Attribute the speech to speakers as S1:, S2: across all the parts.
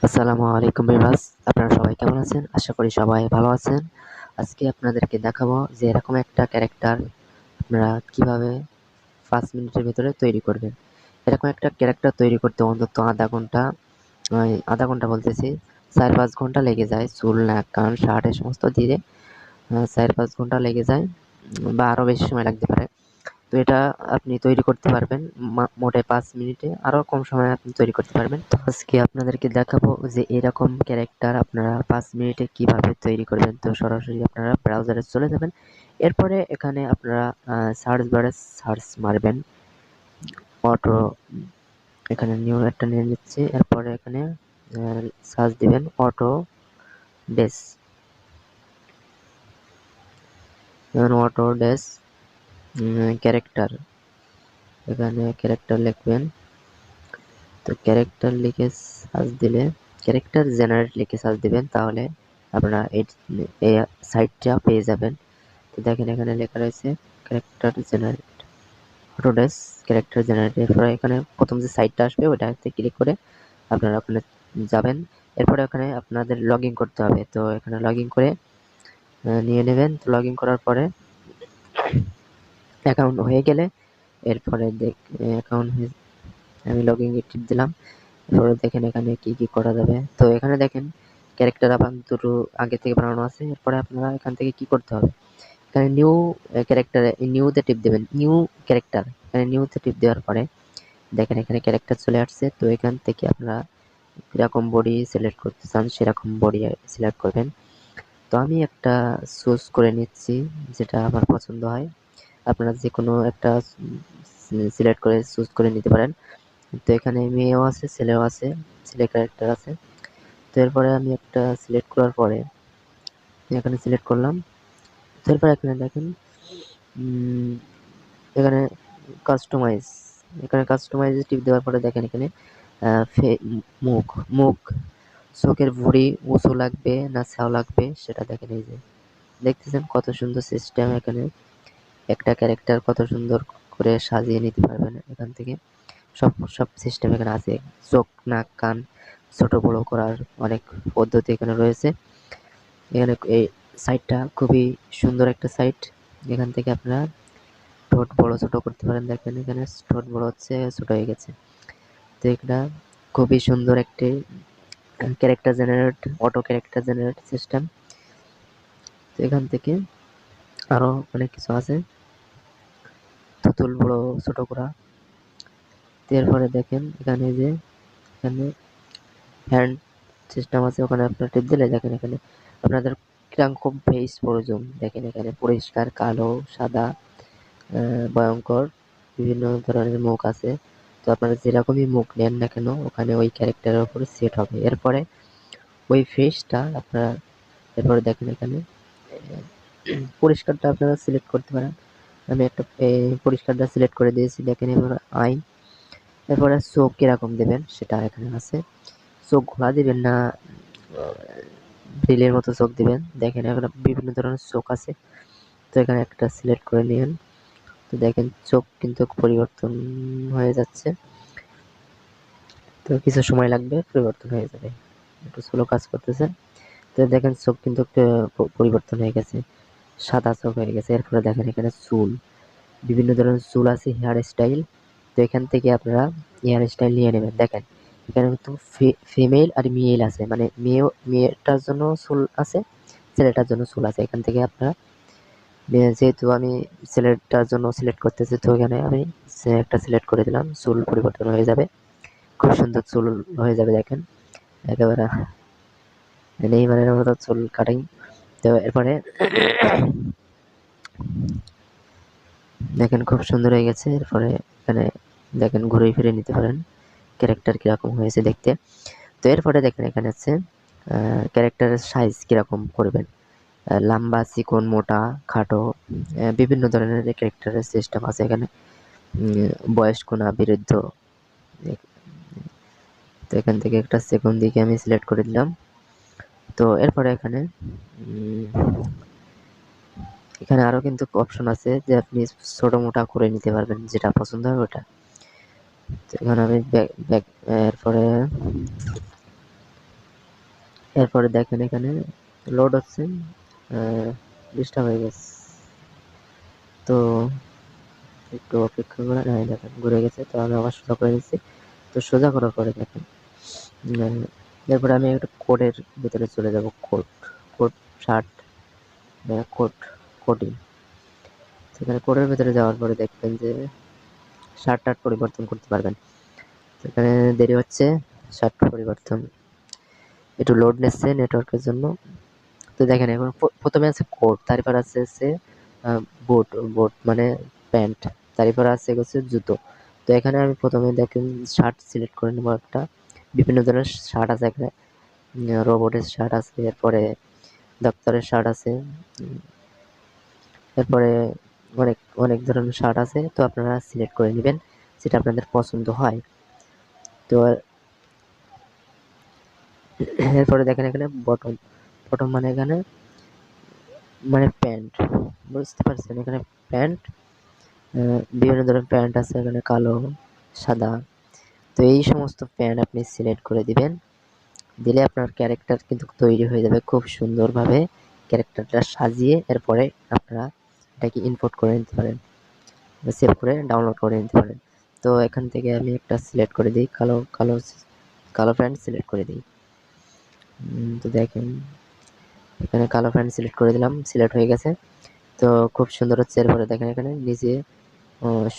S1: আসসালামু আলাইকুম ভিউয়ার্স, আপনারা সবাই কেমন আছেন? আশা করি সবাই ভালো আছেন। আজকে আপনাদেরকে দেখাবো যে এরকম একটা ক্যারেক্টার আপনারা কিভাবে 5 মিনিটের ভিতরে তৈরি করবেন। এরকম একটা ক্যারেক্টার তৈরি করতে অন্তত আধা ঘন্টা বলতেছি 4-5 ঘন্টা লেগে যায়। চুল, নাক, কান, শার্ট এ সমস্ত দিয়ে 4-5 ঘন্টা লেগে যায়, বা আরো বেশি সময় লাগতে পারে। তো এটা আপনি তৈরি করতে পারবেন মোটে 5 মিনিটে, আরো কম সময়ে আপনি তৈরি করতে পারবেন। তো আজকে আপনাদেরকে দেখাবো যে এরকম ক্যারেক্টার আপনারা 5 মিনিটে কিভাবে তৈরি করবেন। তো সরাসরি আপনারা ব্রাউজারে চলে যাবেন। এরপরে এখানে আপনারা সার্চ বারে সার্চ মারবেন অটো, এখানে নিউ একটা নিয়ে নিচ্ছি। এরপরে এখানে সার্চ দিবেন অটো ডেস, অটো ডেস ক্যারেক্টার, এখানে ক্যারেক্টার লিখবেন। তো ক্যারেক্টার লিখে সার্চ দিলে ক্যারেক্টার জেনারেট লিখে সার্চ দিবেন, তাহলে আপনারা এই সাইটটা পেয়ে যাবেন। তো দেখেন এখানে লেখা রয়েছে character generate, Autodesk character generate. এরপরে এখানে প্রথম যে সাইটটা আসবে ওটাতে ক্লিক করে আপনারা ওখানে যাবেন। এরপরে ওখানে আপনাদের লগ ইন করতে হবে। তো এখানে লগ ইন করে নিয়ে নেবেন। তো লগ ইন করার পরে অ্যাকাউন্ট হয়ে গেলে এরপরে অ্যাকাউন্ট আমি লগ ইন টিপ দিলাম। এরপরে দেখেন এখানে কি কি করা যাবে। তো এখানে দেখেন ক্যারেক্টার আবার দুটো আগে থেকে বানানো আছে। এরপরে আপনারা এখান থেকে কি করতে হবে, এখানে নিউ ক্যারেক্টারে নিউতে টিপ দেবেন। নিউ ক্যারেক্টার, এখানে নিউতে টিপ দেওয়ার পরে দেখেন এখানে ক্যারেক্টার চলে আসছে। তো এখান থেকে আপনারা কিরকম বডি সিলেক্ট করতে চান সেরকম বডি সিলেক্ট করবেন। তো আমি একটা চুজ করে নিচ্ছি যেটা আমার পছন্দ হয়। আপনারা যে কোনো একটা সিলেক্ট করে চুজ করে নিতে পারেন। তো এখানে মেয়েও আছে, ছেলেও আছে, ছেলে ক্যারেক্টার আছে। তো এরপরে আমি একটা সিলেক্ট করার পরে এখানে সিলেক্ট করলাম। এরপর এখানে দেখেন এখানে কাস্টমাইজ, এখানে কাস্টমাইজ টিপ দেওয়ার পরে দেখেন এখানে মুখ মুখ চোখের ভুঁড়ি উঁচু লাগবে না ছাও লাগবে সেটা দেখেন। এই যে দেখতেছেন কত সুন্দর সিস্টেম, এখানে একটা ক্যারেক্টার কত সুন্দর করে সাজিয়ে নিতে পারবেন এখান থেকে। সব সব সিস্টেম এখানে আছে। চোখ, নাক, কান ছোট বড় করার অনেক পদ্ধতি এখানে রয়েছে। এখানে এই সাইটটা খুবই সুন্দর একটা সাইট। এখান থেকে আপনারা ঠোঁট বড় ছোট করতে পারেন। দেখেন এখানে ঠোঁট বড় হচ্ছে, ছোট হয়ে গেছে। তো এটা খুবই সুন্দর একটি character generate, auto character generate system. তো এখান থেকে আরো অনেক কিছু আছে, পুতুল বড় ছোট করা। এরপরে দেখেন এখানে যে এখানে হ্যান্ড সিস্টেম আছে, ওখানে আপনারা টিপ দিলে দেখেন এখানে আপনাদের কিরকম ফেস প্রয়োজন। দেখেন এখানে পরিষ্কার, কালো, সাদা, ভয়ঙ্কর বিভিন্ন ধরনের মুখ আছে। তো আপনারা যেরকমই মুখ নেন না কেন ওখানে ওই ক্যারেক্টারের উপরে সেট হবে। এরপরে ওই ফেসটা আপনারা এরপরে দেখেন এখানে পরিষ্কারটা আপনারা সিলেক্ট করতে পারেন। আমি একটা পরিষ্কারটা সিলেক্ট করে দিয়েছি। দেখেন এবার আই, এরপরে চোখ কিরকম দেবেন সেটা এখানে আছে। চোখ ঘোলা দিবেন না ব্রিলের মতো চোখ দিবেন। দেখেন এখানে বিভিন্ন ধরনের চোখ আছে। তো এখানে একটা সিলেক্ট করে নিবেন। তো দেখেন চোখ কিন্তু পরিবর্তন হয়ে যাচ্ছে। তো কিছু সময় লাগবে, পরিবর্তন হয়ে যাবে, একটু স্লো কাজ করতেছে। তো দেখেন চোখ কিন্তু পরিবর্তন হয়ে গেছে, সাদা চোখ হয়ে গেছে। এরপরে দেখেন এখানে চুল, বিভিন্ন ধরনের চুল আছে, হেয়ার স্টাইল। তো এখান থেকে আপনারা হেয়ার স্টাইল নিয়ে নেবেন। দেখেন এখানে কিন্তু ফিমেল আর মেল আছে, মানে মেয়েটার জন্য চুল আছে, ছেলেটার জন্য চুল আছে। এখান থেকে আপনারা যেহেতু আমি ছেলেটার জন্য সিলেক্ট করতেছি, তো এখানে আমি একটা সিলেক্ট করে দিলাম। চুল পরিবর্তন হয়ে যাবে, খুব সুন্দর চুল হয়ে যাবে। দেখেন একেবারে নেইমারের মতো চুল কাটিং। তো এরপরে দেখেন খুব সুন্দর হয়ে গেছে। এরপরে এখানে দেখেন ঘুরে ফিরে নিতে পারেন ক্যারেক্টার কিরকম হয়েছে দেখতে। তো এরপরে দেখেন এখানে আছে ক্যারেক্টারের সাইজ কিরকম করবেন, লম্বা, চিকন, মোটা, খাটো, বিভিন্ন ধরনের ক্যারেক্টারের সিস্টেম আছে এখানে। বয়স্ক না বৃদ্ধ। তো এখান থেকে একটা সেকেন্ড দিকে আমি সিলেক্ট করে দিলাম। তো এরপরে এখানে এখানে আরো কিন্তু অপশন আছে যে আপনি ছোট মোটা করে নিতে পারবেন, যেটা পছন্দ হবে ওটা। তো এখানে আমি এরপরে এরপরে দেখেন এখানে লোড হচ্ছে, ডিস্টার্ব হয়ে গেছে, তো একটু অপেক্ষা করে, হ্যাঁ দেখেন ঘুরে গেছে, তো আমি আবার সোজা করে নিচ্ছি। তো সোজা করার পরে দেখেন এরপরে আমি একটা কোডের ভিতরে চলে যাব, code code shirt code coding. সেখানে কোডের ভিতরে যাওয়ার পরে দেখবেন যে শার্ট টার্ট পরিবর্তন করতে পারবেন। সেখানে দেরি হচ্ছে, শার্ট পরিবর্তন একটু লোড নিচ্ছে নেটওয়ার্কের জন্য। তো দেখেন এখন প্রথমে আছে কোট, তারপর আছে বুট, বুট মানে প্যান্ট, তারপর আছে হচ্ছে জুতো। তো এখানে আমি প্রথমে দেখেন শার্ট সিলেক্ট করে নেবো একটা, বিভিন্ন ধরনের শার্ট আছে এখানে, রোবটের শার্ট আছে, এরপরে দপ্তরের শার্ট আছে, এরপরে অনেক অনেক ধরনের শার্ট আছে। তো আপনারা সিলেক্ট করে নেবেন যেটা আপনাদের পছন্দ হয়। তো এরপরে দেখেন এখানে বটম, বটম মানে এখানে মানে প্যান্ট, বুঝতে পারছেন, এখানে প্যান্ট, বিভিন্ন ধরনের প্যান্ট আছে এখানে, কালো, সাদা। তো এই সমস্ত প্যান্ট আপনি সিলেক্ট করে দিবেন, দিলে আপনার ক্যারেক্টার কিন্তু তৈরি হয়ে যাবে খুব সুন্দরভাবে। ক্যারেক্টারটা সাজিয়ে এরপরে আপনারা এটাকে ইম্পোর্ট করে নিতে পারেন, সেভ করে ডাউনলোড করে নিতে পারেন। তো এখান থেকে আমি একটা সিলেক্ট করে দিই, কালো কালো, কালো প্যান্ট সিলেক্ট করে দিই। তো দেখেন এখানে কালো প্যান্ট সিলেক্ট করে দিলাম, সিলেক্ট হয়ে গেছে, তো খুব সুন্দর হচ্ছে। এরপরে দেখেন এখানে নিচে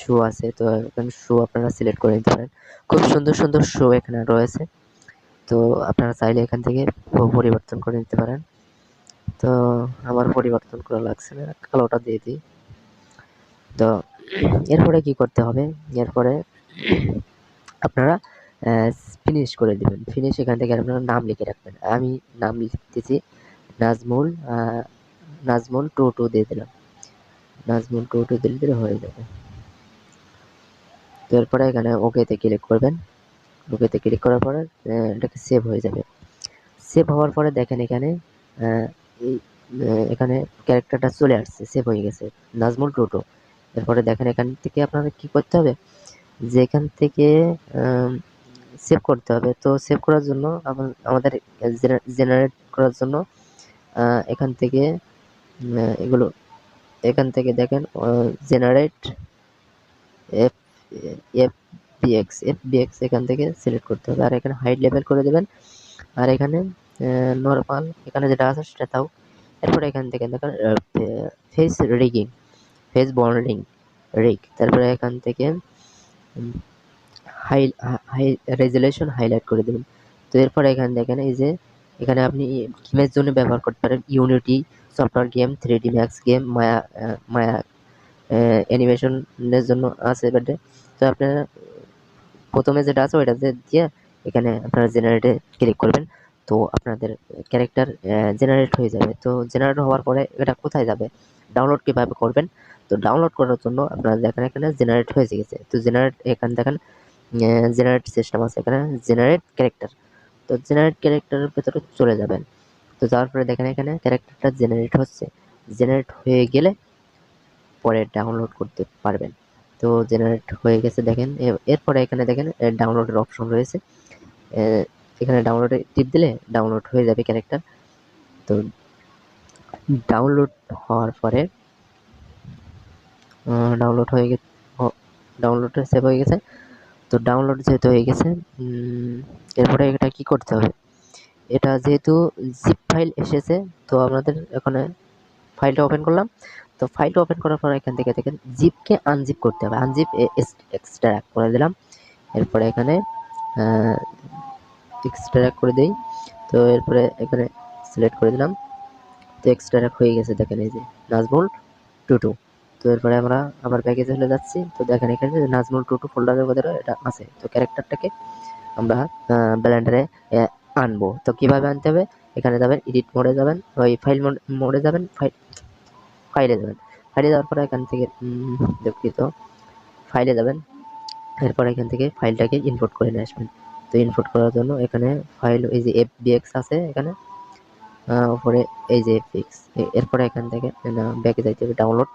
S1: শু আছে, তো এখানে শু আপনারা সিলেক্ট করে নিতে পারেন। খুব সুন্দর সুন্দর শু এখানে রয়েছে, তো আপনারা চাইলে এখান থেকে পরিবর্তন করে নিতে পারেন। তো আমার পরিবর্তন করা লাগছে না, কালোটা দিয়ে দিই। তো এরপরে কি করতে হবে, এরপরে আপনারা ফিনিশ করে দিবেন। ফিনিশ এখান থেকে আপনারা নাম লিখে রাখবেন। আমি নাম লিখতেছি নাজমুল, নাজমুল 22 দিয়ে দিলাম, নাজমুল 22 দিলে হয়ে যাবে। তো এরপরে এখানে ওকেতে ক্লিক করবেন, ওকেতে ক্লিক করার পরে এটাকে সেভ হয়ে যাবে। সেভ হওয়ার পরে দেখেন এখানে এখানে ক্যারেক্টারটা চলে আসছে, সেভ হয়ে গেছে, নাজমুল 22। এরপরে দেখেন এখান থেকে আপনারা কি করতে হবে, যে এখান থেকে সেভ করতে হবে। তো সেভ করার জন্য আমাদের জেনারেট করার জন্য এখান থেকে এগুলো, এখান থেকে দেখেন জেনারেট এফ এফবিএক্স এখান থেকে সিলেক্ট করতে হবে, আর এখানে হাইট লেভেল করে দেবেন, আর এখানে নরমাল এখানে যেটা আছে সেটা তাও। এরপরে এখান থেকে দেখেন face rigging, face bonding rig, তারপরে এখান থেকে হাই হাই রেজুলেশন হাইলাইট করে দেবেন। তো এরপরে এখানে দেখেন এই যে এখানে আপনি গেমের জন্য ব্যবহার করতে পারেন Unity software game, 3D Max game, Maya, Maya অ্যানিমেশনের জন্য আছে এবারে। তো আপনারা প্রথমে যেটা আছে ওইটা দিয়ে এখানে আপনারা জেনারেটে ক্লিক করবেন, তো আপনাদের ক্যারেক্টার জেনারেট হয়ে যাবে। তো জেনারেট হওয়ার পরে এটা কোথায় যাবে, ডাউনলোড কিভাবে করবেন, তো ডাউনলোড করার জন্য আপনারা দেখেন এখানে জেনারেট হয়ে গেছে। তো জেনারেট এখানে দেখেন জেনারেট সিস্টেম আছে, এখানে জেনারেট ক্যারেক্টার, তো জেনারেট ক্যারেক্টারের ভেতরে চলে যাবেন। তো যাওয়ার পরে দেখেন এখানে ক্যারেক্টারটা জেনারেট হচ্ছে, জেনারেট হয়ে গেলে পরে ডাউনলোড করতে পারবেন। তো জেনারেট হয়ে গেছে দেখেন, এরপরে এখানে দেখেন ডাউনলোডের অপশন রয়েছে, এখানে ডাউনলোডে টিপ দিলে ডাউনলোড হয়ে যাবে ক্যারেক্টার। তো ডাউনলোড হওয়ার পরে ডাউনলোড হয়ে গেছে, ডাউনলোডে সেভ হয়ে গেছে। তো ডাউনলোড যেহেতু হয়ে গেছে, এরপরে এটা কি করতে হবে, এটা যেহেতু জিপ ফাইল এসেছে, তো আমাদের এখানে ফাইলটা ওপেন করলাম। তো ফাইলটা ওপেন করার পর এখান থেকে দেখেন জিপকে আনজিপ করতে হবে, আনজিপ এক্সট্রাক্ট করে দিলাম। এরপরে এখানে এক্সট্রাক্ট করে দেই। তো এরপরে এখানে সিলেক্ট করে দিলাম, তো এক্সট্রাক্ট হয়ে গেছে দেখেন এই যে নাজমুল 22। তো এরপরে আমরা আবার প্যাকেজে চলে যাচ্ছি। তো দেখেন এখানে যে নাজমুল 22 ফোল্ডারের ভিতরে এটা আছে। তো ক্যারেক্টারটাকে আমরা ব্লেন্ডারে আনবো। তো কিভাবে আনতে হবে, এখানে যাবেন এডিট মোডে যাবেন, ওই ফাইল মোডে যাবেন, ফাইলে যাবেন, ফাইলে যাওয়ার পরে এখান থেকে দুঃখিত, ফাইলে যাবেন। এরপর এখান থেকে ফাইলটাকে ইম্পোর্ট করে নিয়ে আসবেন। তো ইম্পোর্ট করার জন্য এখানে ফাইল এই যে এফবিএক্স আছে এখানে উপরে, এই যে এফবিএক্স, এরপরে এখান থেকে ব্যাকে যাইতে হবে ডাউনলোড।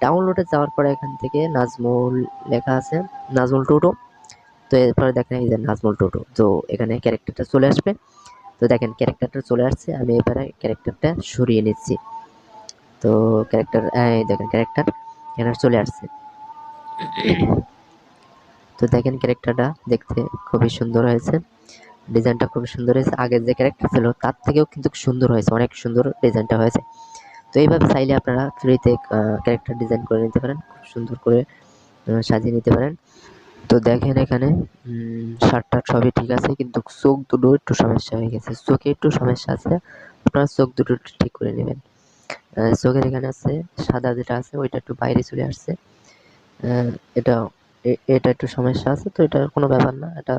S1: ডাউনলোডে যাওয়ার পরে এখান থেকে নাজমুল লেখা আছে, নাজমুল 22। তো এরপরে দেখেন এই যে নাজমুল 22, তো এখানে ক্যারেক্টারটা চলে আসবে। তো দেখেন ক্যারেক্টারটা চলে আসছে, আমি এবারে ক্যারেক্টারটা সরিয়ে নিচ্ছি। তো ক্যারেক্টার দেখেন ক্যারেক্টার এখানে চলে আসছে। তো দেখেন ক্যারেক্টারটা দেখতে খুবই সুন্দর হয়েছে, ডিজাইনটা খুব সুন্দর হয়েছে। আগের যে ক্যারেক্টার ছিল তার থেকেও কিন্তু সুন্দর হয়েছে, অনেক সুন্দর ডিজাইনটা হয়েছে। তো এইভাবে চাইলে আপনারা ফ্রিতে ক্যারেক্টার ডিজাইন করে নিতে পারেন, খুব সুন্দর করে সাজিয়ে নিতে পারেন। তো দেখেন এখানে শার্টটা সবই ঠিক আছে, কিন্তু চোখ দুটো একটু সমস্যা হয়ে গেছে, চোখে একটু সমস্যা আছে, আপনারা চোখ দুটো একটু ঠিক করে নেবেন। চোখের এখানে আছে সাদা যেটা আছে ওইটা একটু বাইরে চলে আসছে, এটা এটা একটু সমস্যা আছে, তো এটা কোনো ব্যাপার না, এটা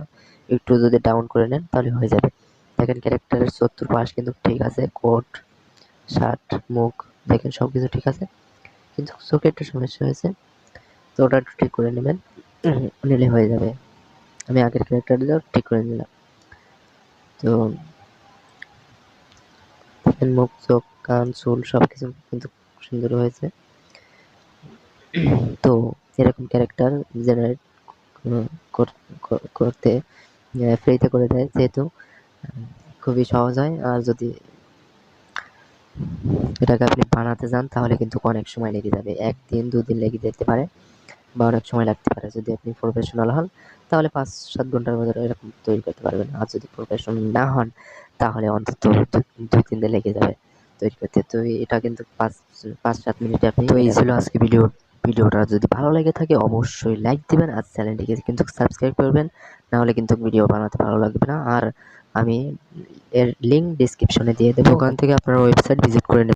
S1: একটু যদি ডাউন করে নেন তাহলে হয়ে যাবে। দেখেন ক্যারেক্টারের চতুর্পাশ কিন্তু ঠিক আছে, কোট শার্ট মুখ দেখেন সবকিছু ঠিক আছে, কিন্তু চোখে একটু সমস্যা হয়েছে, তো ওটা একটু ঠিক করে নেবেন, নিলে হয়ে যাবে। আমি আগের ক্যারেক্টারটা ঠিক করে নিলাম। তো মুখ চোখ কান চুল সবকিছু কিন্তু সুন্দর হয়েছে। তো এরকম ক্যারেক্টার জেনারেট করতে ফ্রিতে করে দেয়, যেহেতু খুবই সহজ হয়। আর যদি এটাকে আপনি বানাতে যান তাহলে কিন্তু অনেক সময় লেগে যাবে, 1 দিন 2 দিন লেগে যেতে পারে বা অনেক সময় লাগতে পারে। যদি আপনি প্রফেশনাল হন তাহলে 5-7 ঘন্টার মধ্যে এরকম তৈরি করতে পারবেন, আর যদি প্রফেশনাল না হন তাহলে অন্তত 2-3 দিন লেগে যাবে তৈরি করতে। তো এটা কিন্তু 5-7 মিনিটে আপনি। তো এই ছিল আজকে ভিডিওটা যদি ভালো লেগে থাকে অবশ্যই লাইক দিবেন, আর চ্যানেলটিকে কিন্তু সাবস্ক্রাইব করবেন, না হলে কিন্তু ভিডিও বানাতে ভালো লাগবে না। আর আমি এর লিঙ্ক ডেসক্রিপশনে দিয়ে দেবো, ওখান থেকে আপনারা ওয়েবসাইট ভিজিট করে